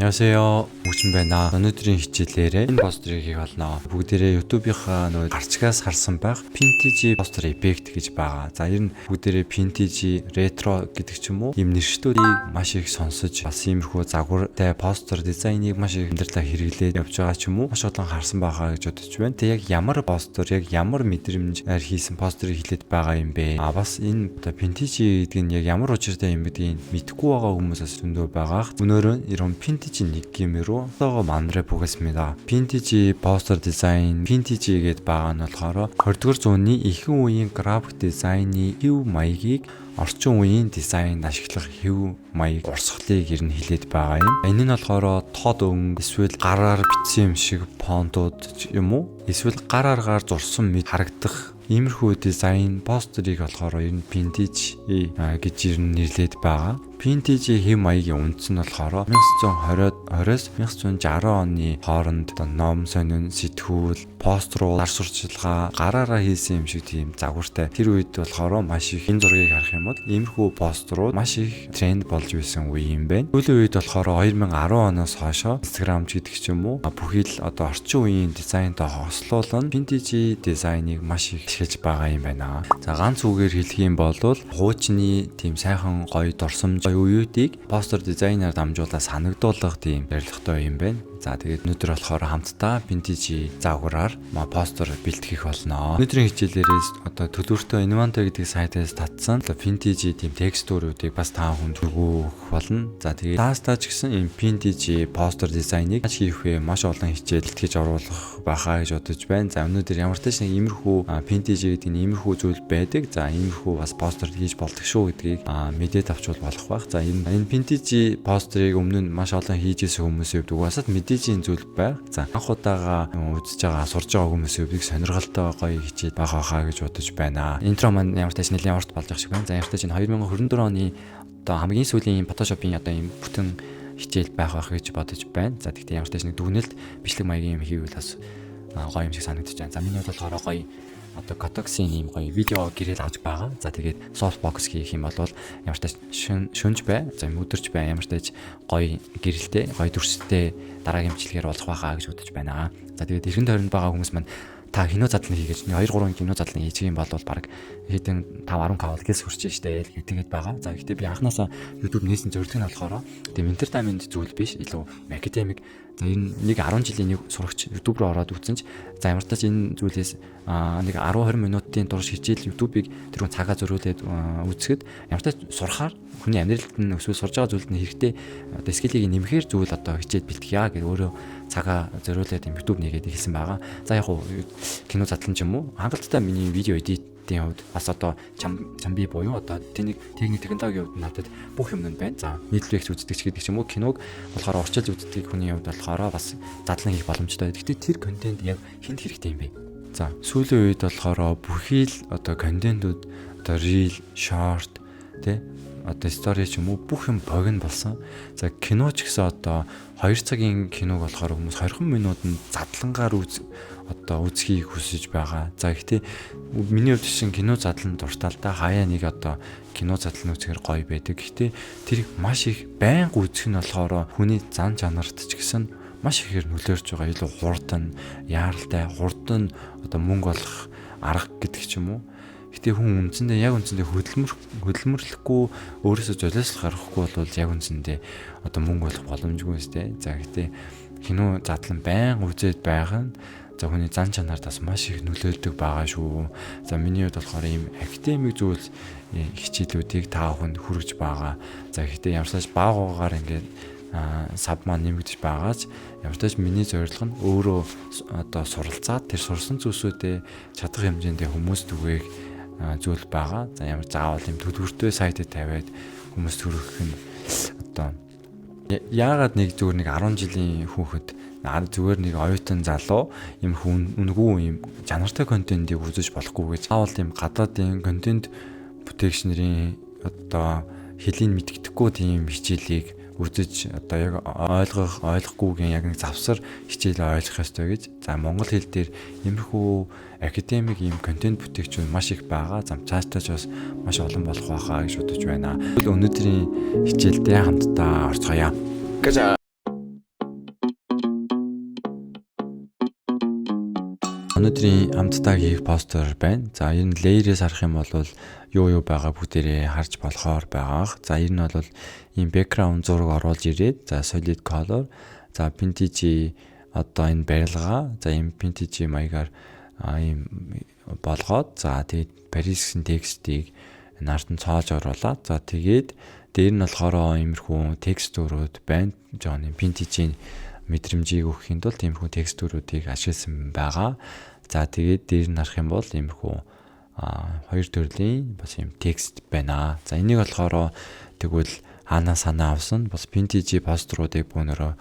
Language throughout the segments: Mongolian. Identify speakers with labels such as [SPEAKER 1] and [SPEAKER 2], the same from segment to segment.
[SPEAKER 1] 안녕하세요. 옥진 байна. Өнөөдрийн хичээлээрээ энэ постерыг хийх болно. Бүгдээрээ YouTube-ийнхаа нөгөө гарчгаас харсан байх vintage poster effect гэж байгаа. За ер нь бүгдээрээ vintage, retro гэдэг ч юм уу ийм нэршилтүүдийг маш их сонсож бас иймэрхүү загвартай постэр дизайныг маш их амьдралаа хэрэглээд явж байгаа ч юм уу маш олон харсан байхаа гэж бодож байна. Тэг яг ямар постэр, яг ямар мэдрэмжээр хийсэн постерыг хэлээд байгаа юм бэ? Бас энэ одоо vintage гэдэг нь яг ямар учиртай юм гэдгийг мэдэхгүй байгаа хүмүүсээс зөндөө байгаа. Өнөөдөр 이런 vintage 느낌으로 써가 만들어 보겠습니다. vintage poster 디자인, vintage гэдэг байгаа нь болохоор 20-р зууны ихэнх үеийн график дизайны хэв маягийг орчин үеийн дизайнд ашиглах хэв маяг урсгалыг ер нь хилээд байгаа юм. Энэ нь болохоор тод өнгө эсвэл гараар бичсэн юм шиг фонтууд юм уу? Эсвэл гар аргаар зурсан мэт харагдах иймэрхүү дизайн постерыг болохоор ер нь vintage гэж ер нь нэрлээд байгаа. Vintage хэв маягийн үндэс нь болохоор 1920-оос 1960 оны хооронд ном сонин сэтгүүл, поструу, зар сурчилгаа гараараа хийсэн юм шиг тийм загвартай. Тэр үед болохоор маш их энэ зургийг харах юм бол иймэрхүү пострууд маш их тренд болж байсан үе юм байна. Сүүлийн үед болохоор 2010 оноос хойшоо Instagram гэдэг ч юм уу бүхий л одоо орчин үеийн дизайнтай хослуулан vintage дизайныг маш их ашиглаж байгаа юм байна. За ганц үгээр хэлэх юм бол хуучны тийм сайхан гоё дурсамж үеүүдийг постэр дизайнаар дамжуулаад санагдуулах тийм барилгатай юм байна. За тэгээд өнөөдөр болохоор хамтдаа vintage загвараар постэр бэлтгэх болно. Өнөөдрийн хичээлээрээс одоо төлөвлөлтөө Inventor гэдэг сайтаас татсан vintage тийм текстуруудыг бас та бүхэнд өгөх болно. За тэгээд таастаа ч гэсэн энэ vintage постэр дизайныг яаж хийх вэ? Маш олон хичээлд хийж оруулах байхаа гэж бодож байна. За өнөөдөр ямар ч нэг иймэрхүү vintage гэдэг нь иймэрхүү зүйл байдаг. За иймэрхүү бас постэр хийж болдог шүү гэдгийг мэдээд авчвал болох байх. За энэ vintage постерыг өмнө нь маш олон хийжсэн хүмүүсийн хувьд угаасаа мэдээжийн зүйл байх. За анх удаага үзэж байгаа, сурж байгаа хүмүүсийн хувьд сонирхолтой гоё хичээл байгаа хаа гэж бодож байна. Интро маань ямар ч тач нэлийн урт болж байгаа шиг байна. За ямар ч тач 2024 оны одоо хамгийн сүүлийн Photoshop-ийн одоо ийм бүтэн хичээл байх гэж бодож байна. За тэгтээ ямар ч тач нэг дүгнэлт бичлэг маягийн юм хийвэл бас гоё юм шиг санагдаж байна. За миний хувьд болохоор гоё одоо Kotox-ийн ийм гоё видео гэрэл авч байгаа. За тэгээд softbox хийх юм бол ямар ч тач шүнж бай, за өдөрч бай, ямар ч тач гоё гэрэлтэй, гоё дүрстэй дараагийн бичлэгээр болох байхаа гэж бодож байна. За тэгээд эргэн тойронд байгаа хүмүүс маань та кино задлан хийгээд 2-3 кино задлан хийчих юм бол баг хэдэн 5-10 кавалгээс хүрч штэ гэдэг байгаа. За гэхдээ би анханасаа YouTube нээсэн зорилго нь болохоор тийм entertainment зүйл биш, илүү academic. За энэ нэг 10 жилийн нэг сурагч YouTube руу ороод үзсэн ч за ямар ч тач энэ зүйлээс нэг 10-20 минутын турш хичээл YouTube-ыг тэр хүн цагаа зөрүүлээд үзэхэд ямар ч тач сурахаар хүний амьдралд нь өсвөл сурж байгаа зүйлд нь хэрэгтэй одоо скиллийг нэмэхээр зүйл одоо хичээл бэлтгэе гэж өөрөө цагаа зөрүүлээд YouTube нэгээд хэлсэн байгаа. За яг хуу кино задлан ч юм уу хангалттай миний видео эдитийн хувьд бас одоо чамби буюу одоо тэнийг техник технологийн хувьд надад бүх юм нь байна. За нийтлэгч үздэг ч гэдэг ч юм уу киног болохоор орчилж үздэг хүний хувьд болохоор бас задлан хийх боломжтой. Гэхдээ тэр контент яг хинт хэрэгтэй юм бэ? За сүүлийн үед болохоор бүхий л одоо контентууд одоо reel, short тэ одоо story ч юм уу бүх юм богино болсон. За кино ч гэсэн одоо 2 цагийн киног болохоор хүмүүс 20 минутанд задлангаар үзхийг хүсэж байгаа. За гэхдээ миний хувьд чинь кино задлан дуртай л да. Хаяа нэг одоо кино задлан үзэхэр гоё байдаг. Гэхдээ тэр маш их байнга үзэх нь болохоор хүний зан чанарт ч гэсэн маш ихээр нөлөөлж байгаа. Илүү хурдан, яаралтай, хурдан одоо мөнгө олох арга гэдэг ч юм уу. Гэтэ хүн үндсэндээ хөдөлмөрлөхгүй өөрөөсөө золиослох аргагүй бол яг үндсэндээ одоо мөнгө олох боломжгүй сте. За гэтэ кино задлан байнга үзээд байх нь за хүний зан чанарт бас маш их нөлөөлдөг байгаа шүү. За миний хувьд болохоор ийм академик зүйл хичээлүүдийг та бүхэнд хүргэж байгаа. За гэтэ ямарсаж баагуугаар ингээд сав маань нэмэгдэж байгаач ямар ч тач миний зорилго нь өөрөө одоо суралцаад тэр сурсан зүйлсүүдээ чадах хэмжээндээ хүмүүст түгээх зүйл байгаа. За ямар заавал юм төлөвлөртөө сайтад тавиад хүмүүст хүргэх нь одоо яагаад нэг зүгээр нэг 10 жилийн хүүхэд зүгээр нэг оюутан залуу юм үнгүү юм чанартай контентийг үзэж болохгүй гэж заавал юм гадаадын контент бүтээгчнэрийн одоо хэлийн мэддэхгүй тийм хичээлийг үзэж одоо яг ойлгохгүйгийн яг нэг завсар хичээлээ ойлгох ёстой гэж. За монгол хэл дээр иймэрхүү академик ийм контент бүтээгчид маш их байгаа. Зам цаашдаа ч бас маш олон болох байхаа гэж бодож байна. Өнөөдрийн хичээлдээ хамтдаа орцгоё. Өнөөдрийн хамтдаа хийх постэр байна. За энэ лейерээс харах юм бол юу байгаа бүгдээрээ харж болохоор байгаа. За энэ нь бол ийм background зураг оруулж ирээд за solid color, за vintage одоо энэ барилга, за ийм vintage маягаар ийм болгоод за тэгээд Paris гэсэн текстийг нарт нь цоож оруулаад за тэгээд дээр нь болохоор иймэрхүү текстурууд байна. Жоон vintage-ийн мэдрэмжийг өгөхийн тулд иймэрхүү текстуруудыг ашигласан байгаа. За тэгээд дээр нь харах юм бол иймэрхүү хоёр төрлийн бас юм текст байна. За энийг болохоор тэгвэл хаана санаа авсан бас vintage поструудыг бөөнөрөө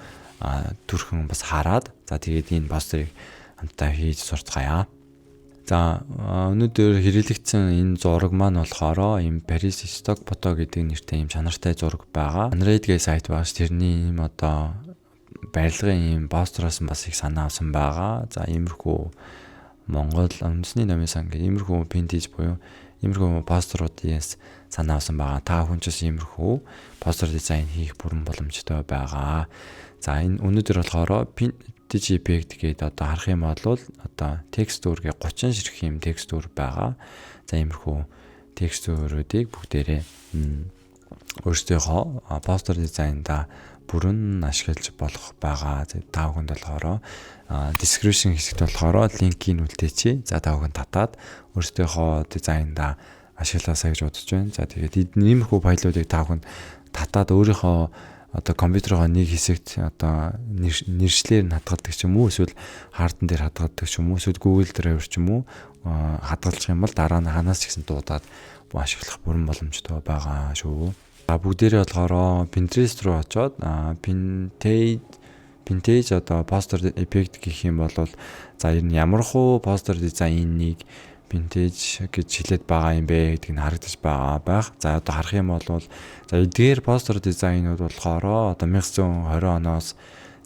[SPEAKER 1] түрхэн бас хараад за тэгээд энэ пострыг хамтдаа хийж сурцгаая. За өнөөдөр хэрэглэгдсэн энэ зураг маань болохоор ийм Paris stock photo гэдэг нэртэй ийм чанартай зураг байгаа. Unread гэх сайт багш тэрний ийм одоо барилгын ийм построос бас их санаа авсан байгаа. За иймэрхүү Монгол үндэсний намын сан гэх иймэрхүү vintage буюу иймэрхүү постеруудаас санаа авсан байгаа. Та хүн ч иймэрхүү постер дизайн хийх бүрэн боломжтой байгаа. За энэ өнөөдөр болохоор vintage effect гэдэг одоо харах юм бол одоо текстур гэ 30 ширхэг юм текстур байгаа. За иймэрхүү текстуруудыг бүгдээрээ өөрсдийнхөө постер дизайнда бүрэн ашиглаж болох байгаа. Та бүхэнд болохоор description хэсэгт болохоор линкийг үлдээчи. За та бүхэн татаад өөрсдийнхөө дизайнда ашиглаасаа гэж бодож байна. За тэгээд иймэрхүү файлуудыг та бүхэн татаад өөрийнхөө одоо компьютероо нэг хэсэгт одоо нэршлэр нь хадгалдаг ч юм уу, эсвэл хардн дээр хадгалдаг ч юм уу, эсвэл Google Drive ч юм уу хадгалчих юм бол дараа нь ханаас ч гэсэн дуудаад ашиглах бүрэн боломжтой байгаа шүү. Бүгдээрээ болохоор Pinterest руу очоод vintage одоо постэр effect гэх юм бол за энэ ямар хуу постэр дизайныг vintage гэж хэлээд байгаа юм бэ гэдгийг нь харагдаж байгаа байх. За одоо харах юм бол за эдгээр постэр дизайнууд болохоор одоо 1920 оноос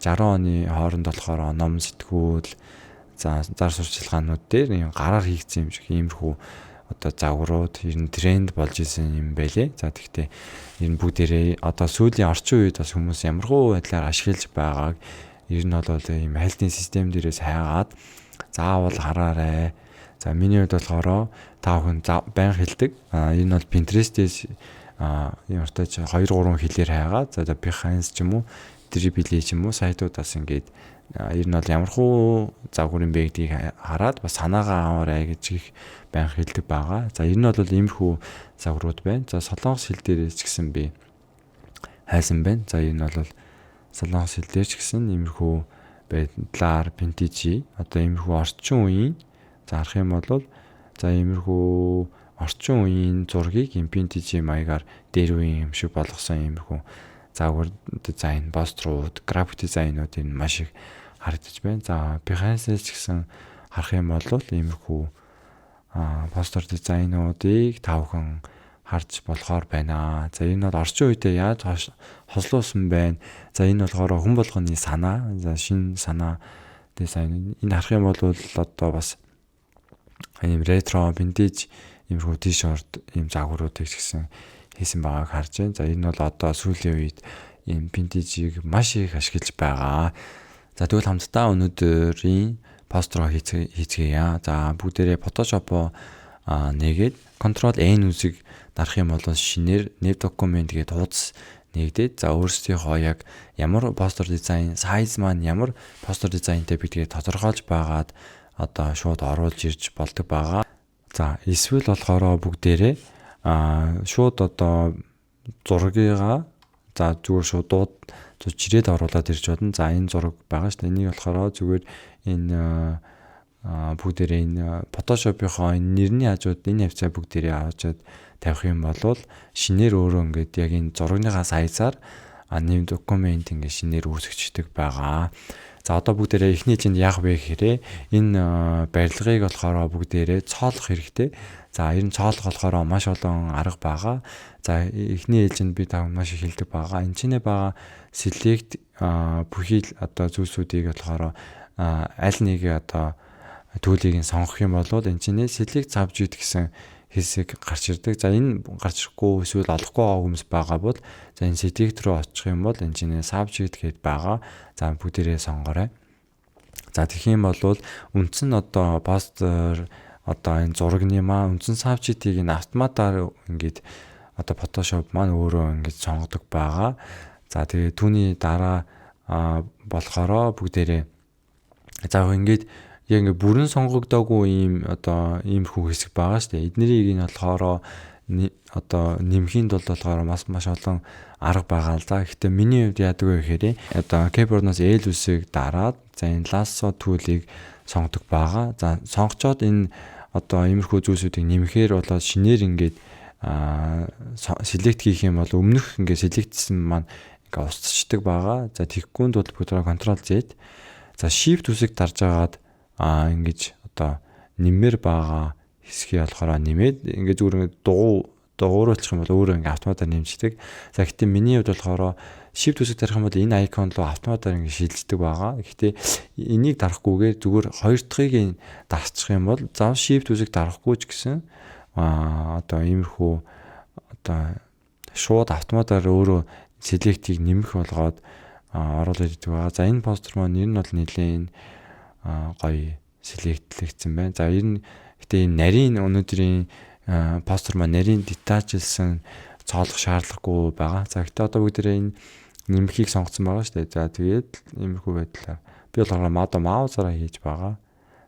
[SPEAKER 1] 60 оны хооронд болохоор ном сэтгүүл за зар сурчлагчид дээр юм гараар хийгдсэн юм шиг иймэрхүү одоо загварууд ер нь тренд болж исэн юм байлээ. За тэгтээ энэ бүгдээрээ одоо сүүлийн орчин үед бас хүмүүс ямархуу байдлаар ашиглаж байгааг ер нь бол ийм хайлтын систем дээрээс хайгаад заавал хараарай. За миний хувьд болохоор та бүхэн байнга хэлдэг. Энэ бол Pinterest-ээс ямартай ч 2 3 хэлээр хайгаад за Behance ч юм уу, Dribbble ч юм уу сайтуудаас ингээд ер нь бол ямархуу загвар юм бэ гэдгийг хараад бас санаагаа аваарай гэж их байнга хэлдэг байгаа. За ер нь бол иймэрхүү загварууд байна. За солонгос хэл дээрээс ч гэсэн би хайсан байна. За энэ бол солонгос хэл дээр ч гэсэн иймэрхүү байдлаар vintage одоо иймэрхүү орчин үеийн за харах юм бол за иймэрхүү орчин үеийн зургийг vintage маягаар дээр үеийн юм шиг болгосон иймэрхүү загвар дизайн, пострууд, график дизайнууд энэ маш их харагдаж байна. За Behance-ээс ч гэсэн харах юм бол иймэрхүү постэр дизайнуудыг та бүхэн харж болохоор байна. За энэ бол орчин үедээ яаж хослуулсан байна. За энэ болохоор хүн болгоны санаа, за шинэ санаа дизайн. Энэ харах юм бол одоо бас ийм ретро, vintage иймэрхүү t-shirt ийм загваруудыг ч гэсэн хийсэн байгааг харж байна. За энэ бол одоо сүүлийн үед ийм vintage-ийг маш их ашиглаж байгаа. За тэгвэл хамтдаа өнөөдрийн постро хийцгээе. За бүгдээрээ Photoshop нэгээд Ctrl+N үзийг дарах юм бол шинээр new document гэдэг хуудас нэгдээд за өөрсдийнхөө яг ямар постэр дизайн, size маань ямар постэр дизайнтэй бидгээ тодорхойлж байгаад одоо шууд оруулж ирж болдог байгаа. За эсвэл болохоор бүгдээрээ шууд одоо зургийгаа за зүгээр шууд чирээд оруулаад ирж бодно. За энэ зураг байгаа шүү дээ. Энийг болохоор зүгээр энэ бүгдээрээ энэ Photoshop-ийнхоо нэрний хажууд энэ хавцаа бүгдээрээ аваад тавих юм бол шинээр өөрөө ингээд яг энэ зурагныхаа сайзаар нэм документ ингээ шинээр үүсгэждэг байгаа. За одоо бүгдээрээ эхний жинд яах вэ гэхээр энэ барилгыг болохоор бүгдээрээ цоолох хэрэгтэй. За ер нь цоолох болохоор маш олон арга байгаа. За эхний ээлжинд би тав маш их хэлдэг байгаа. Энэ чинээ байгаа select бүхий л одоо зүйлсүүдийг болохоор аль нэг одоо төлийг нь сонгох юм бол энэ чинээ select subject гэсэн хэсэг гарч ирдэг. За энэ гарч ирэхгүй эсвэл олохгүй байгаа хүмүүс байгаа бол за энэ select руу очих юм бол энэ чинээ subject гэдээ байгаа. За бүгдээрээ сонгоорой. За тэгэх юм бол үндсэн одоо постэр одоо энэ зурагны үндсэн subject-ийг энэ автоматар ингээд одоо Photoshop маань өөрөө ингэж сонгодог байгаа. За тэгээ түүний дараа болохоро бүгдээрээ за ингээд яг ингээ бүрэн сонгогдоогүй ийм одоо иймэрхүү хэсэг байгаа шүү дээ. Эднэрийг нь болохоор одоо нэмхийн тулд болохоор маш олон арга байгаа л да. Гэхдээ миний хувьд яадаг вэ гэхээр одоо keyboard-ноос L үсэг дараад за энэ lasso tool-ийг сонгодог байгаа. За сонгочоод энэ одоо иймэрхүү зүйлсүүдийг нэмэхээр болоод шинээр ингээд select хийх юм бол өмнөх ингээд selectсэн маань ингээд устцдаг байгаа. За тэгхгүй бол бүгд control Z. За shift үсэг дарж агаад ингэж одоо нэмэр байгаа хэсгийг болохоор нэмээд ингээд зүгээр дугууруулах юм бол өөрөө ингээд автоматар нэмждэг. За гэхдээ миний хувьд болохоор shift үсэг дарах юм бол энэ icon руу автоматар ингээд шилждэг байгаа. Гэхдээ энийг дарахгүйгээр зүгээр хоёр дахьыг дарчих юм бол за shift үсэг дарахгүй ч гэсэн одоо иймэрхүү одоо шууд автоматар өөрөө select-ийг нэмэх болгоод оруулаад идэг байгаа. За энэ постэр маань ер нь бол нэлээд гоё select-лэгдсэн байна. За ер нь гэтээ энэ нарийн өнөөдрийн постэр маань нарийн detach-лсан цоолох шаардлагагүй байгаа. За гэтээ одоо бүгдээрээ энэ нэмхийг сонгоцсон байгаа шүү дээ. За тэгээд иймэрхүү байдлаар би болохоор маузаараа хийж байгаа.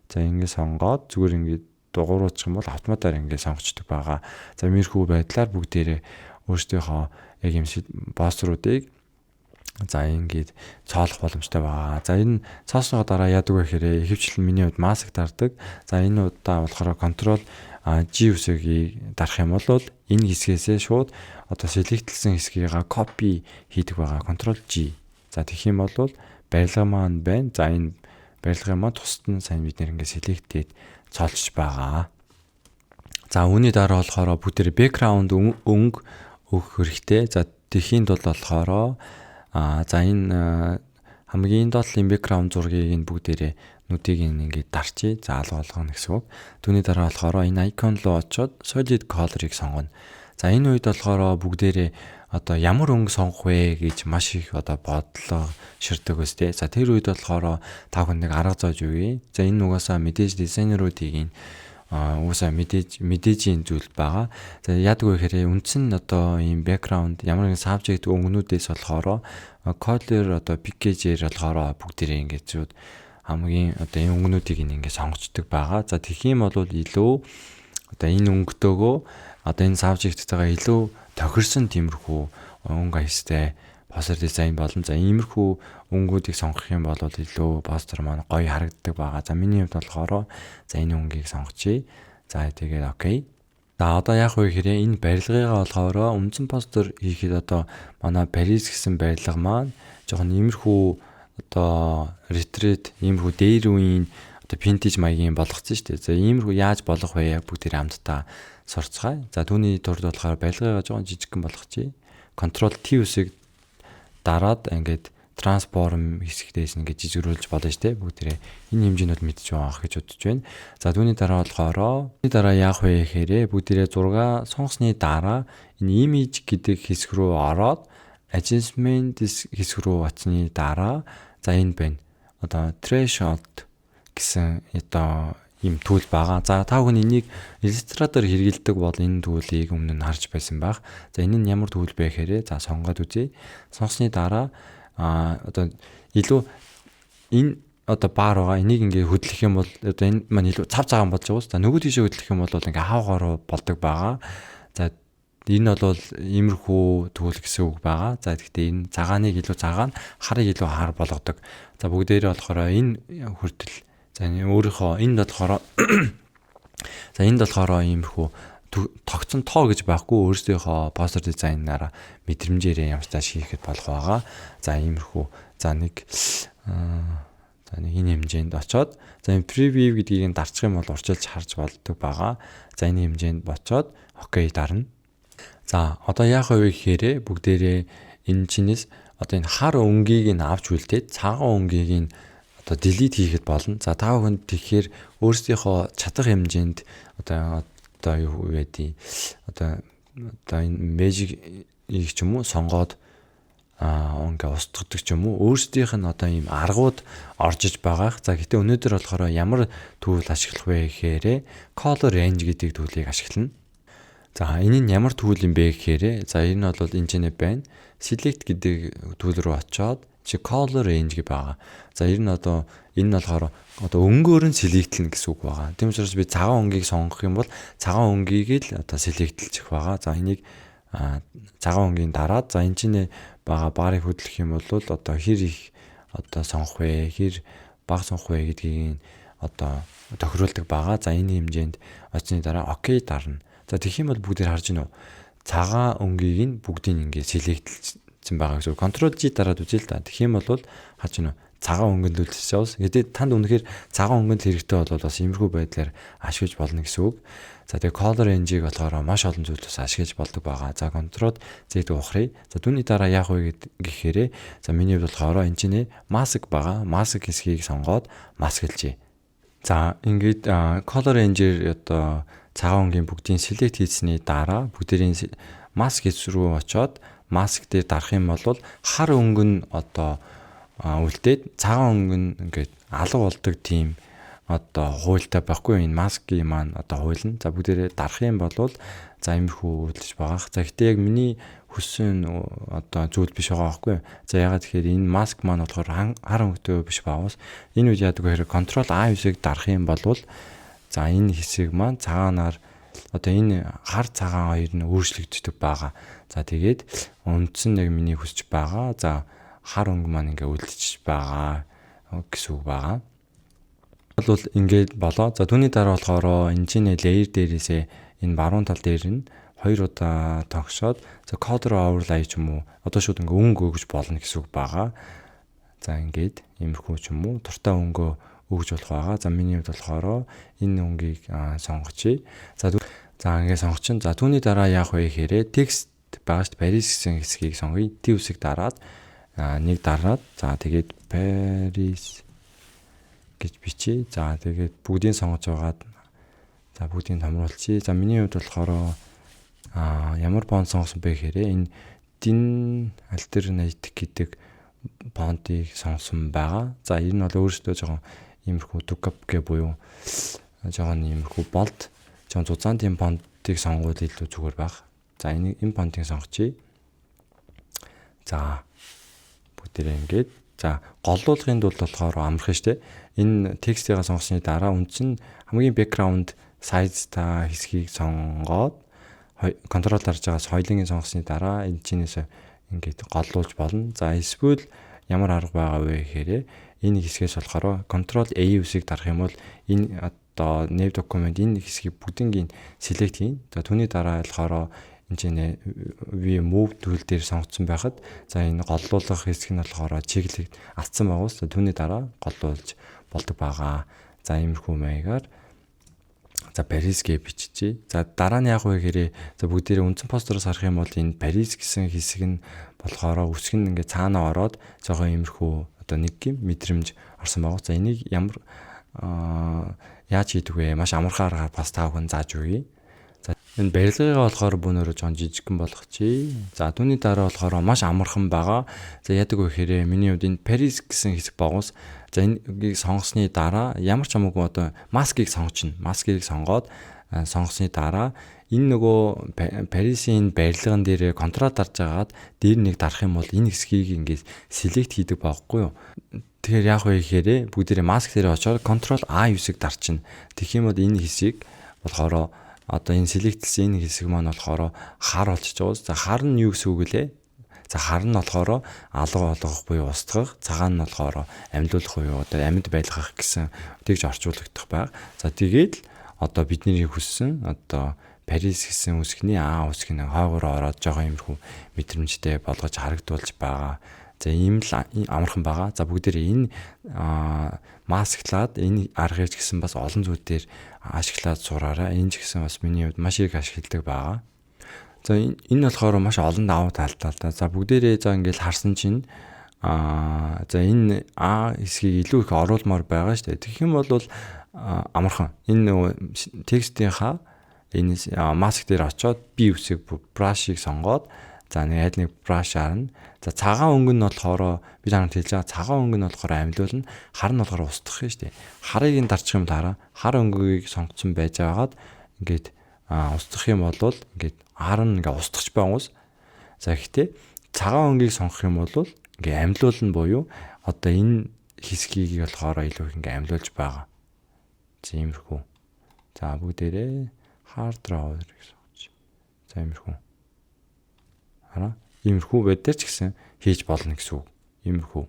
[SPEAKER 1] За ингэ сонгоод зүгээр ингэ дугууруулчих юм бол автоматар ингэ сонгочдөг байгаа. За иймэрхүү байдлаар бүгдээрээ өөрсдийнхөө яг юм шиг постеруудыг за ингээд цоолох боломжтой байгаа. За энэ цаасны дараа яадаг вэ гэхээр ихэвчлэн миний хувьд маск дардаг. За энэ удаа болохоор control G үсгийг дарах юм бол энэ хэсгээсээ шууд одоо select-лсэн хэсгийг copy хийдэг байгаа. Control G. За тэгэх юм бол барилга маань байна. За энэ барилгын маань тусад нь сайн бид нэр ингээд select-ээд цоолж байгаа. За үүний дараа болохоор бүгд background өнгө өгөх хэрэгтэй. За тэхийн тулд болохоор за энэ хамгийн доотлын background зургийг нь бүгдээрээ нүдийг ингээд дарчий. За алга болгоно гэсэн үг. Түүний дараа болохоор энэ icon руу очоод solid color-ыг сонгоно. За энэ үед болохоор бүгдээрээ одоо ямар өнгө сонгох вэ гэж маш их одоо бодлоо ширдэг өстэй. За тэр үед болохоор та хүн нэг арга зоож өгье. За энэ угаасаа мэдээж дизайнеруудыг угаасаа мэдээжийн зүйл байгаа. За яадаг вэ гэхээр үндсэн одоо ийм background ямар нэгэн subject өнгөнүүдээс болохоор color одоо package-ээр болохоор бүгдээрээ ингээд зүуд хамгийн одоо энэ өнгөнүүдийг ингээд сонгочдөг байгаа. За тэгэх юм бол илүү одоо энэ өнгөтэйгөө одоо энэ subject-тэйгээ илүү тохирсон тиймэрхүү өнгө аястай постэр дизайн болон за иймэрхүү өнгүүдийг сонгох юм бол илүү постэр маань гоё харагддаг байгаа. За миний хувьд болохоор за энэ өнгийг сонгочихъя. За тэгээд окей. За одоо яах вэ гэхээр энэ барилгыгаа болохоор үндсэн постэр хийхэд одоо манай Paris гэсэн барилга маань жоохон иймэрхүү одоо retreat иймэрхүү дээр үеийн одоо vintage маягийн болгоцсон шүү дээ. За иймэрхүү яаж болох вэ? Бүгд тэр хамтдаа сурцгаая. За түүний тулд болохоор барилгыгаа жоохон жижигхэн болгочихъя. Control T үсэг дараад ингээд transform хэсэгтээс ингээд жижигрүүлж болно шүү дээ. Бүгд тэрэ энэ хэмжээнүүд мэдчих байгаа гэж бодож байна. За түүний дараа болохоор үүний дараа яах вэ гэхээр бүгд тэрэ зураг сонгосны дараа энэ image гэдэг хэсэг рүү ороод adjustment хэсэг рүү очсны дараа за энэ байна. Одоо threshold гэсэн одоо ийм түүл байгаа. За та бүхэн энийг Illustrator хэрэгэлдэг бол энэ түүлийг өмнө нь харж байсан байх. За энэ нь ямар түүл бэ гэхээр за сонгоод үзье. Сонгосны дараа одоо илүү энэ одоо баар байгаа. Энийг ингээ хөдлөх юм бол одоо энэ маань илүү цав цагаан болж байгаа. За нөгөө тийшээ хөдлөх юм бол ингээ хавгаар болдог байгаа. За энэ бол иймэрхүү түүл гэсэн үг байгаа. За гэхдээ энэ цагааныг илүү цагаан, харыг илүү хар болгодог. За бүгдээрээ болохоор энэ хүртэл за өөрийнхөө энд болохоор за энд болохоор иймэрхүү тогтсон тоо гэж байхгүй, өөрсдийнхөө постэр дизайнаараа мэдрэмжээрээ ямар ч тааш хийхэд болох байгаа. За иймэрхүү. За нэг энэ хэмжээнд очоод за энэ preview гэдгийг дарчих юм бол урчилж харж болдог байгаа. За энэ хэмжээнд очоод окей дарна. За одоо яах вэ гэхээр бүгдээрээ энэ чинээс одоо энэ хар өнгийг авч үлдээд цагаан өнгийг одоо delete хийхэд болно. За та бүхэнд тэгэхээр өөрсдийнхөө чадах хэмжээнд одоо юу гэдэг одоо энэ magic ч юм уу сонгоод ингээ устгадаг ч юм уу өөрсдийнх нь одоо ийм аргууд оржиж байгаах. За гэтээ өнөөдөр болохоор ямар түүл ашиглах вэ гэхээр color range гэдэг түүлийг ашиглана. За энэ нь ямар түүл юм бэ гэхээр за энэ нь бол энэ байна. Select гэдэг түүл рүү очоод color range гэж байгаа. За энэ нь болохоор одоо өнгөөр нь selectlэн гэсэн үг байгаа. Тийм учраас би цагаан өнгийг сонгох юм бол цагаан өнгийг л одоо selectlчих байгаа. За энийг цагаан өнгийн дараад за энэ бага барыг хөдлөх юм бол одоо хэр их одоо сонгох вэ, хэр бага сонгох вэ гэдгийг одоо тохируулдаг байгаа. За энэ хэмжээнд очсны дараа окей дарна. За тэгэх юм бол бүгдээр харж гинөө. Цагаан өнгийг нь бүгдийг ингээд selectlсэн байгаа гэсэн. Ctrl G дараад үзье л да. Тэгэх юм бол харж гинөө. Цагаан өнгөнд үлдчихсэн. Гэтэл танд үнэхээр цагаан өнгөнд хэрэгтэй бол бас иймэрхүү байдлаар ашиглаж болно гэсэн үг. За тэгээ color range-ийг болохоор маш олон зүйлээс ашиглаж болдог байгаа. За Ctrl Z ухръя. За түүний дараа яах вэ гэхээр за миний хувьд болохоор энэ чинь mask байгаа. Mask хэсгийг сонгоод масклжээ. За ингээд color range-ээр одоо цагаан өнгийн бүгдийн select хийсний дараа бүгдийн mask хэсэг рүү очоод mask дээр дарах юм бол хар өнгө нь одоо үлдээд цагаан өнгө нь ингээд алга болдог тийм одоо хуйлтай байхгүй энэ маскийн маань одоо хуйлна. За бүгдээрээ дарах юм бол за иймэрхүү үйлдэж байгаа. За гэтээ яг миний хүссэн одоо зүйл биш байгаа байхгүй. За ягаад тэгэхээр энэ маск маань болохоор хар өнгөтэй биш байгаас энэ үед яадаг вэ гэхээр Ctrl A хэсгийг дарах юм бол за энэ хэсэг маань цагаанаар одоо энэ хар цагаан хоёр нь өөрчлөгддөг байгаа. За тэгээд үндсэн яг миний хүсэж байгаа. За хар өнгө маань ингээ үлдчихэж байгаа гэсэн үг байгаа. Бол ингээд болоо. За түүний дараа болохоор энэ чинь layer дээрээсээ энэ баруун тал дээр нь 2 удаа тогшоод за color overlay ч юм уу одоо шууд ингээ өнгө өгж болно гэсэн үг байгаа. За ингээд иймэрхүү ч юм уу туртаа өнгө өгж болох байгаа. За миний хувьд болохоор энэ өнгийг сонгочихъя. За ингээд сонгочин. За түүний дараа яах вэ гэхээр текст байгаа шүү дээ. Paris гэсэн хэсгийг сонгоё. T үсэг дараад нэг дараад за тэгээд Paris гэж бичье. За тэгээд бүгдийг сонгож байгаад за бүгдийг томруулчихъя. За миний хувьд болохоор ямар фонт сонгосон бэ гэхээр энэ din alternative гэдэг фонтыг сонгосон байгаа. За энэ бол өөрөөсөө жоохон иймэрхүү duck гэ буюу жоохон иймэрхүү болд жоохон зузаан тийм фонтыг сонгоод илүү зүгээр байх. За энэ фонтыг сонгочихъя. За бүгдээрээ ингээд за голлуулгын тулд болохоор амархан штэ. Энэ текстийг сонгосны дараа үндсэн хамгийн background size та хэсгийг сонгоод контрол дарж байгаас хоёулынгийн сонгосны дараа энэ чинээс ингээд голлуулж болно. За эсвэл ямар арга байгаа вэ гэхээр энэ хэсгээс болохоор control A үсгийг дарах юм бол энэ одоо nav document энэ хэсгийг бүгднийг select хийн. За түүний дараа болохоор энэ чинь we move tool дээр сонгоцсон байхад за энэ голлуулах хэсэг нь болохоор чиглэлд алдсан байгаас түүний дараа голлуулж болдог байгаа. За иймэрхүү маягаар за Paris гэж биччихье. За дараа нь яах вэ гэхээр за бүгдээрээ үндсэн постероос харах юм бол энэ Paris гэсэн хэсэг нь болохоор үсэг нь ингээ цаанаа ороод жоохон иймэрхүү одоо нэг гим мэдрэмж орсон байгаа. За энийг ямар яаж хийдэг вэ? Маш амархан аргаар бас тав хүн зааж өгье. За энэ барилгыг болохоор бүүнөрөө жоон жижигхэн болгочихъя. За түүний дараа болохоор маш амархан байгаа. За яадаг вэ гэхээр миний хувьд энэ Paris гэсэн хэсэг байгаас за энэгийг сонгосны дараа ямар ч хамаагүй одоо маскийг сонгочихно. Маскийг сонгоод сонгосны дараа энэ нөгөө Paris-ийн барилган дээр контрол дарж агаад дээр нэг дарах юм бол энэ хэсгийг ингээд select хийдэг байхгүй юу? Тэгэхээр яах вэ гэхээр бүгдээрээ маск дээр очоод Ctrl A хэсэг дарчихна. Тэгэх юм бол энэ хэсгийг болохоор одоо энэ selectсэн энэ хэсэг маань болохоор хар болчихж байгаа. За хар нь юу гэсэн үг лээ? За хар нь болохоор алга болгох буюу устгах, цагаан нь болохоор амьлуулах буюу одоо амьд байлгах гэсэн тэгж орчуулагдах байг. За тэгээд л одоо бидний хүссэн одоо Парис гэсэн үсгний үсг нь хойгоор ороод жоохон иймэрхүү мэдрэмжтэй болгож харагдуулж байгаа. За ийм л амархан байгаа. За бүгдээрээ энэ масклаад энэ аргыг ч гэсэн бас олон зүйлээр ашиглаад сураараа. Энэ ч гэсэн бас миний хувьд маш их ашигладаг байгаа. За энэ болохоор маш олон давуу талтай л да. За бүгдээрээ за ингээл харсан чинь за энэ хэсгийг илүү их оруулмаар байгаа шүү дээ. Тэгэх юм бол амархан энэ текстийнхаа энэ маск дээр очоод би үсэг брашыг сонгоод за нэг браш харна. За цагаан өнгө нь болохоор би чамд хэлж байгаа цагаан өнгө нь болохоор амьлуулна. Хар нь болохоор устгах юм шүү дээ. Харыг ин дарчих юм дараа хар өнгөийг сонгоцсон байж байгаад ингээд устгах юм бол ингээд хар нь ингээд устгах байгаас. За гэхдээ цагаан өнгөийг сонгох юм бол ингээд амьлуулна буюу одоо энэ хэсгийг болохоор илүү их ингээд амьлуулж байгаа. Иймэрхүү. За бүгдээрээ hard draw гэж сонгож. За иймэрхүү. Хараа. Иймэрхүү байдгаар ч гэсэн хийж болно гэсэн үг. Иймэрхүү.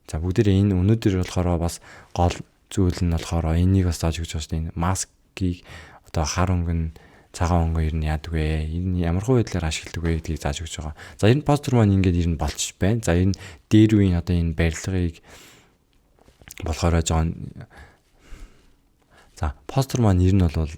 [SPEAKER 1] За бүгдээрээ энэ өнөөдөр болохоор бас гол зүйл нь болохоор энийг бас зааж өгч байна. Энэ маскийг одоо хар өнгө нь цагаан өнгө ер нь яадаг вэ? Энэ ямар хуу байдлаар ашигладаг вэ гэдгийг зааж өгч байгаа. За энэ постэр маань ингээд ер нь болчих байна. За энэ дээр үеийн одоо энэ барилгыг болохоор за постэр маань ер нь бол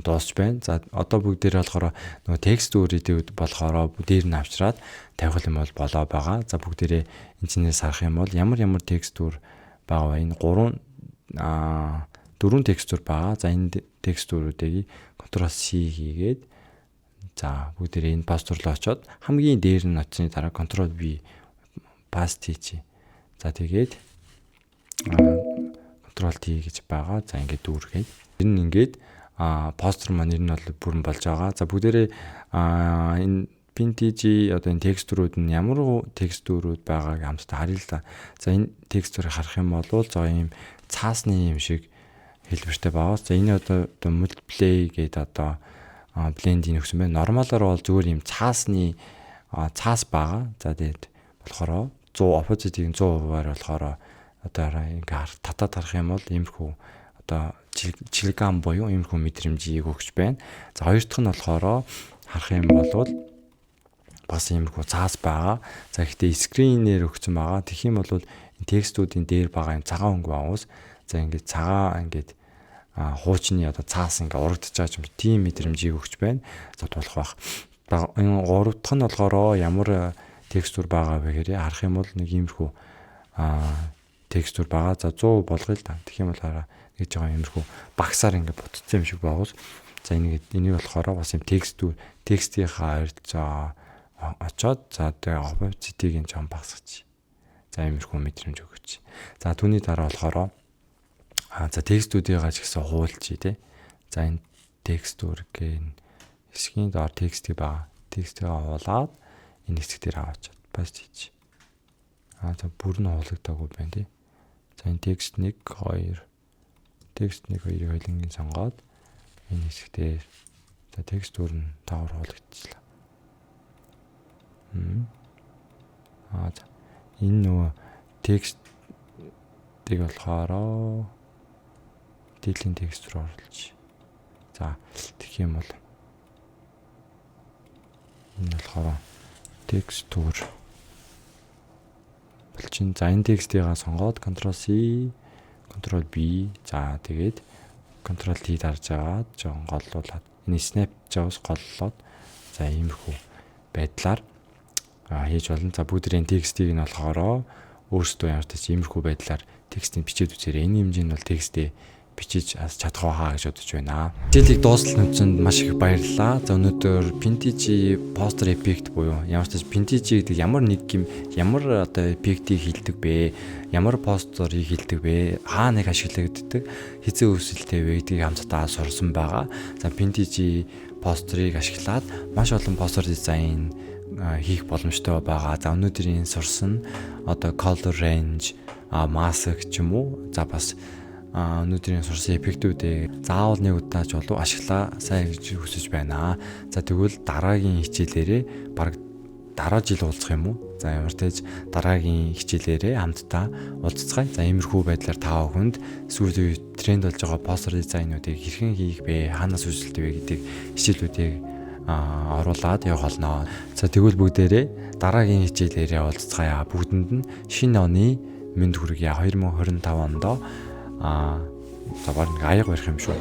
[SPEAKER 1] дуусч байна. За одоо бүгдээрээ болохоор нөгөө текст өөрөд болохоор дээр нь авчраад тавих юм бол болоо байгаа. За бүгдээрээ энэчнээс харах юм бол ямар текстур байгаа вэ? Энэ 4 текстур байгаа. За энэ текстуруудыг Ctrl+C хийгээд за бүгдээрээ энэ постэр руу очоод хамгийн дээр нь очсны дараа Ctrl+V paste хийчи. За тэгээд Ctrl+T гэж байгаа. За ингээд дүүргээд. Тэр нь ингээд постэр маань ер нь бол бүрэн болж байгаа. За бүгдээрээ энэ PNG одоо энэ текстурууд нь ямар текстурууд байгааг хамтдаа харъя л да. За энэ текстурыг харах юм бол за ийм цаасны юм шиг хэлбэртэй байгаа. За энэ одоо multiply гэдэг одоо blend-ийг өгсөн байна. Нормалаар бол зүгээр ийм цаасны цаас байгаа. За тэгээд болохоор 100 opposite-ийг 100%-аар болохоор одоо ингээд татаад харах юм бол иймэрхүү одоо чилгам буюу иймэрхүү мэдрэмжийг өгч байна. За хоёр дахь нь болохоор харах юм бол бас иймэрхүү цаас байгаа. За гэхдээ скринээр өгсөн байгаа. Тэгэх юм бол энэ текстүүдийн дээр байгаа юм цагаан өнгө байгаас за ингээд цагаан ингээд хуучны одоо цаас ингээд урагдж байгаа юм тийм мэдрэмжийг өгч байна. За тулах байх. Энэ гурав дахь нь болохоор ямар текстур байгаа вэ гэхээр харах юм бол нэг иймэрхүү текстур байгаа. За 100 болгоё л да. Тэгэх юм бол хараа гэж байгаа иймэрхүү багсаар ингээд ботцсон юм шиг байгаас. За энийг болохоор бас юм текстийнхаа хоёрт за очоод за тэгээ opacity-г нь жоон багасгач. За иймэрхүү мэдрэмж өгч. За түүний дараа болохоор за текстүүдийг ч гэсэн хуулчих тий. За энэ текстургийн хэсгийн доор текстийг байгаа. Текстийг хуулаад энэ хэсэг дээр аваачаад paste хийчих. За бүр нь хуулагдаагүй байна тий. За энэ текст 1 2 2-ыг хоёулангийн сонгоод энэ хэсэг дээр за текстур нь тавар хуулагдчихлаа. За энэ нөгөө текстийг болохоор дийлэн текст руу оруулж. За тэгэх юм бол энэ болохоор текстур болчин. За энэ текстийг сонгоод Ctrl+C, Ctrl+V за тэгээд Ctrl+T дарж аваад жоон голлуулаад энэ snap jaws голлоод за иймэрхүү байдлаар хийж болно. За бүгдийн текстийг нь болохоор өөрсдөө ямар ч иймэрхүү байдлаар текстийг бичээд үзээрэй. Энэ хэмжээнд бол текстээ бичиж чадах байхаа гэж бодож байна. Хичээлийг дуустал нүцэнд маш их баярлалаа. За өнөөдөр PNG poster effect буюу ямар ч PNG гэдэг ямар нэг юм ямар одоо effect-ийг хилдэг бэ? Ямар постерыг хилдэг бэ? Хаа нэг ашиглагддаг? Хэзээ үүсэлтэй вэ гэдгийг хамтдаа сурсан байгаа. За PNG постерыг ашиглаад маш олон постер дизайн хийх боломжтой байгаа. За өнөөдрийн сурсан одоо color range, mask ч юм уу. За бас өнөөдрийн сурсан эффектүүдээ заавал нэг удаач болов ашиглаа сайн гэж хүсэж байна. За тэгвэл дараагийн хичээлээрээ баг дараа жил уулзах юм уу? За ямар ч дараагийн хичээлээрээ хамтдаа уулзцгаая. За иймэрхүү байдлаар та бүхэнд сүүлийн үед тренд болж байгаа постэр дизайнуудыг хэрхэн хийх вэ? Хаанаас үүсэлтэй вэ гэдэг хичээлүүдийг оруулаад явах болно. За тэгвэл бүгдээрээ дараагийн хичээлээрээ уулзцгаая. Бүгдэнд нь шинэ оны мэнд хүргье. 2025 онд за баг нэг аяга барих юм шүү.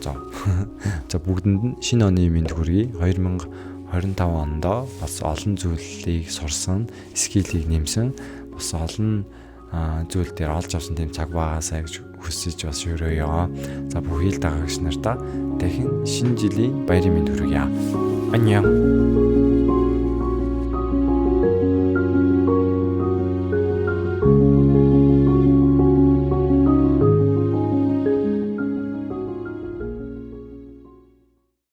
[SPEAKER 1] За бүгдэнд нь шинэ оны мэнд хүргье. 2025 онд бас олон зүйлийг сурсан, скиллийг нэмсэн, бас олон зүйл дээр олж авсан тийм цаг байгаасаа гэж хүсэж бас өрөөё. За бүхий л дагагч нартаа дахин шинэ жилийн баярын мэнд хүргье. Аньян.